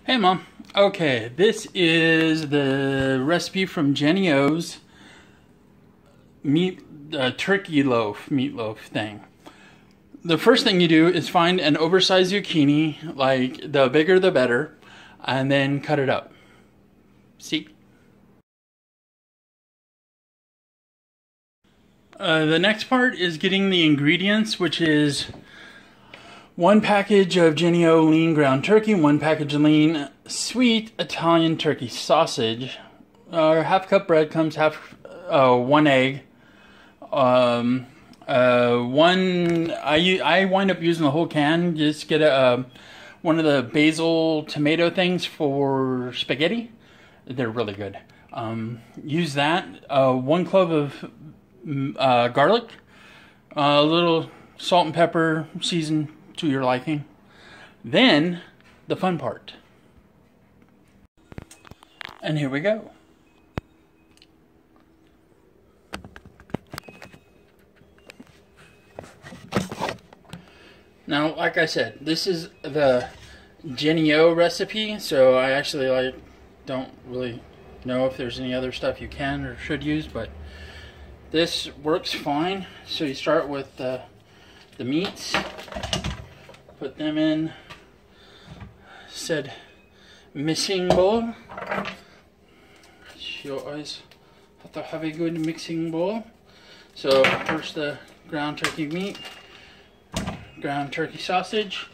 Hey Mom. Okay, this is the recipe from Jenny O's turkey meatloaf thing. The first thing you do is find an oversized zucchini, like the bigger the better, and then cut it up. See? The next part is getting the ingredients, which is 1 package of Jenny O lean ground turkey, 1 package of lean sweet Italian turkey sausage, half cup breadcrumbs, 1 egg, I wind up using the whole can. Just get one of the basil tomato things for spaghetti. They're really good. Use that. 1 clove of garlic, a little salt and pepper, season to your liking. Then the fun part. And here we go. Now, like I said, this is the Jenny O recipe, so I actually don't really know if there's any other stuff you can or should use, but this works fine. So you start with the meats, put them in said mixing bowl. You always have to have a good mixing bowl. So first the ground turkey meat, ground turkey sausage.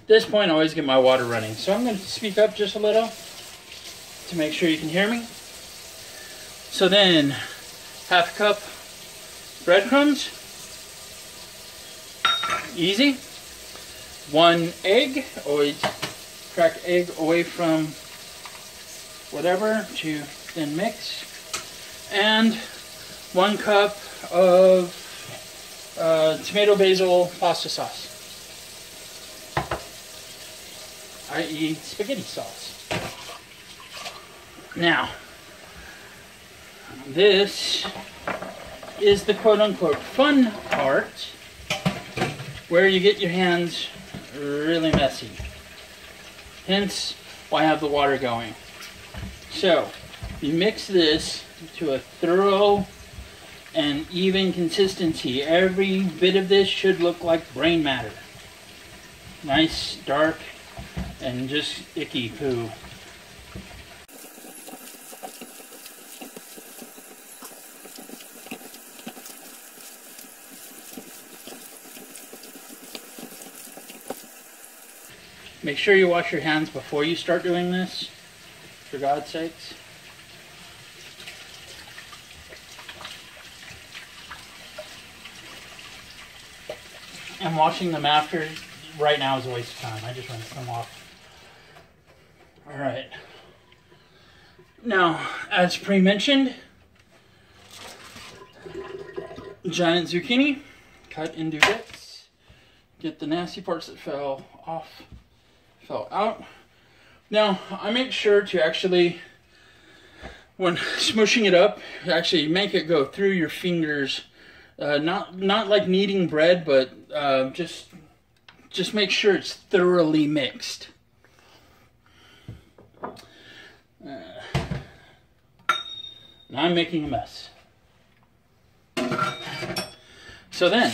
At this point I always get my water running, so I'm going to speak up just a little to make sure you can hear me. So then half a cup breadcrumbs, easy. 1 egg, always crack egg away from whatever to then mix, and 1 cup of tomato basil pasta sauce, i.e. spaghetti sauce. Now, this is the quote-unquote fun part, where you get your hands really messy. Hence why I have the water going. So, you mix this to a thorough and even consistency. Every bit of this should look like brain matter. Nice, dark, and just icky poo. Make sure you wash your hands before you start doing this, for God's sakes. And washing them after, right now, is a waste of time. I just rinse them off. Alright. Now, as pre-mentioned, giant zucchini, cut into bits. Get the nasty parts that fell out. Now, I make sure to actually, when smushing it up, actually make it go through your fingers. Not like kneading bread, but just make sure it's thoroughly mixed. Now I'm making a mess. So then,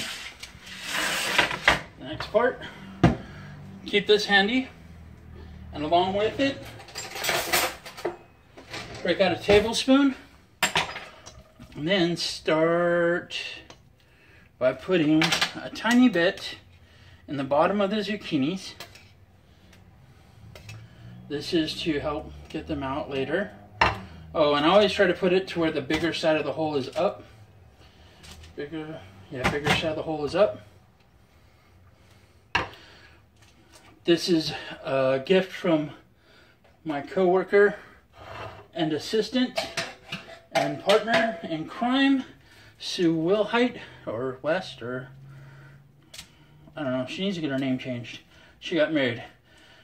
the next part, keep this handy, and along with it, break out a tablespoon, and then start by putting a tiny bit in the bottom of the zucchinis. This is to help get them out later. Oh, and I always try to put it to where the bigger side of the hole is up. Bigger side of the hole is up. This is a gift from my coworker and assistant and partner in crime, Sue Wilhite, or West, or I don't know. She needs to get her name changed. She got married.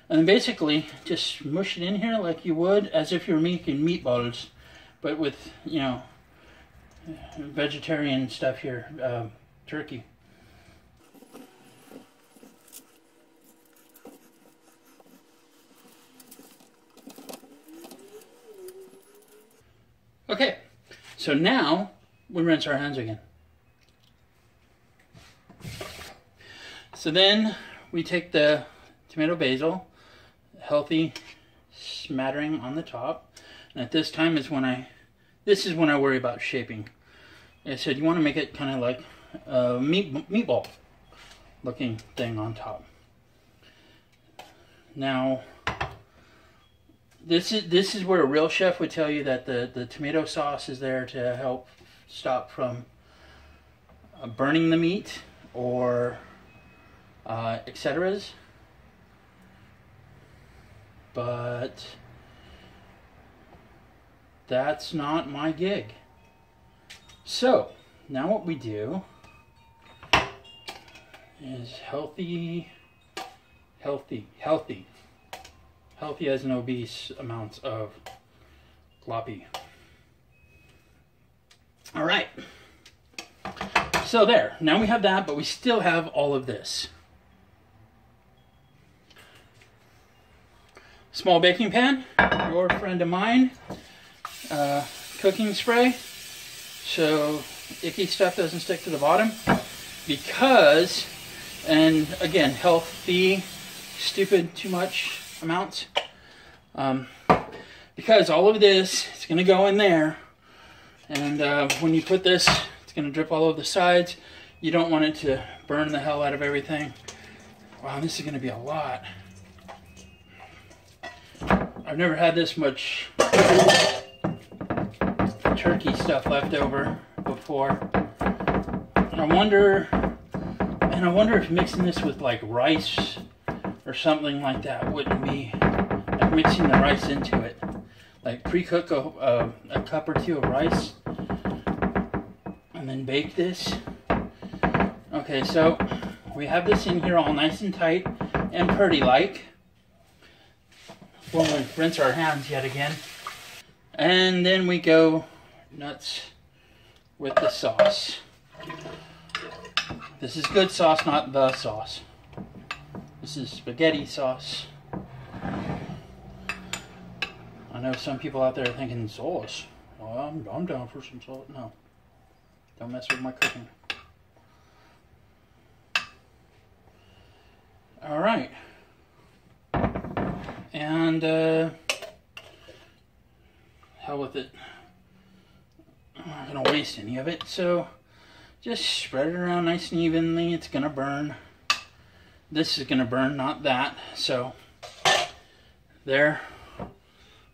And basically, just smush it in here like you would as if you're making meatballs, but with, you know, vegetarian stuff here, turkey. So now we rinse our hands again. So then we take the tomato basil, healthy smattering on the top. And at this time is when this is when I worry about shaping. Like I said, you want to make it kind of like a meatball looking thing on top. Now, this is where a real chef would tell you that the tomato sauce is there to help stop from burning the meat or etc. But that's not my gig. So now what we do is healthy as an obese amounts of gloppy. All right. So there. Now we have that, but we still have all of this. Small baking pan, your friend of mine. Cooking spray, so icky stuff doesn't stick to the bottom. Because, and again, healthy, stupid, too much amounts. Because all of this is going to go in there, and when you put this, it's going to drip all over the sides. You don't want it to burn the hell out of everything. Wow, this is going to be a lot. I've never had this much turkey stuff left over before. And I wonder if mixing this with like rice or something like that wouldn't be like mixing the rice into it. Like pre-cook a cup or two of rice and then bake this. Okay, so we have this in here all nice and tight and pretty like. When we rinse our hands yet again. And then we go nuts with the sauce. This is good sauce, not the sauce. This is spaghetti sauce. I know some people out there are thinking sauce. Well, I'm down for some sauce. No. Don't mess with my cooking. Alright. And hell with it. I'm not going to waste any of it, so just spread it around nice and evenly. It's going to burn. This is going to burn, not that. So there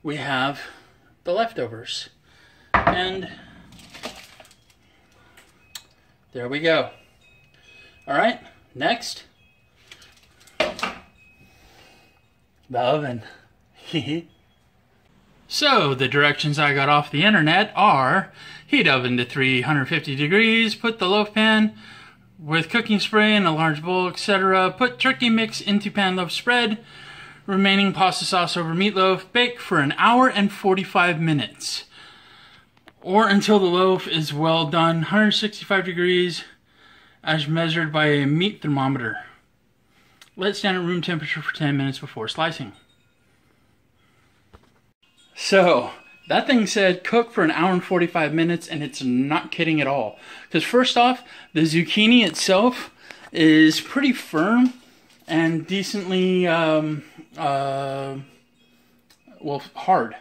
we have the leftovers. And there we go. Alright, next. The oven. So, the directions I got off the internet are heat oven to 350 degrees, put the loaf pan with cooking spray in a large bowl, etc. Put turkey mix into pan loaf spread, remaining pasta sauce over meatloaf, bake for an hour and 45 minutes. Or until the loaf is well done, 165 degrees as measured by a meat thermometer. Let stand at room temperature for 10 minutes before slicing. So, that thing said cook for an hour and 45 minutes, and it's not kidding at all. Because first off, the zucchini itself is pretty firm and decently, well, hard.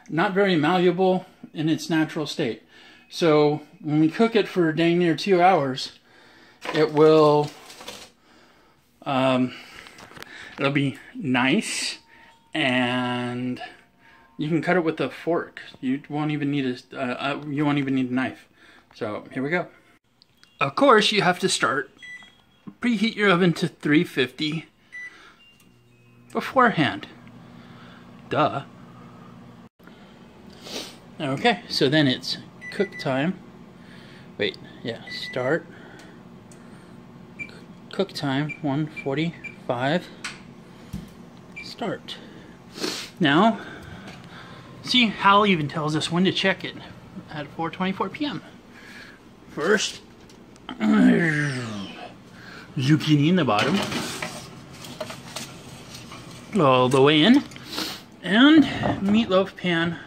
Not very malleable in its natural state. So, when we cook it for dang near 2 hours, it will... it'll be nice, and you can cut it with a fork. You won't even need a knife. So here we go. Of course, you have to preheat your oven to 350 beforehand. Duh. Okay, so then it's cook time. Wait, yeah, start. Cook time 1:45. Start. Now, see, Hal even tells us when to check it at 4:24 p.m. First, zucchini in the bottom, all the way in, and meatloaf pan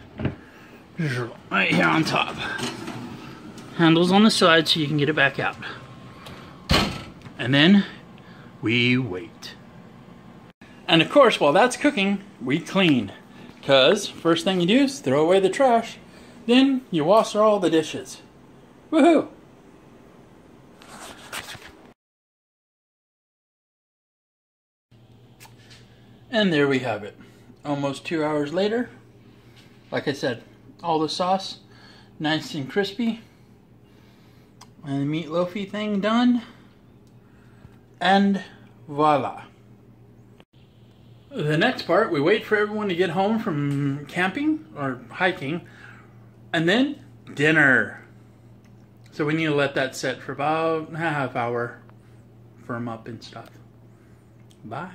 right here on top. Handles on the side so you can get it back out. And then we wait. And of course, while that's cooking, we clean. Because first thing you do is throw away the trash. Then you wash all the dishes. Woohoo! And there we have it. Almost 2 hours later. Like I said, all the sauce nice and crispy. And the meatloafy thing done. And voila. The next part, we wait for everyone to get home from camping or hiking. And then dinner. So we need to let that set for about a half hour. Firm up and stuff. Bye.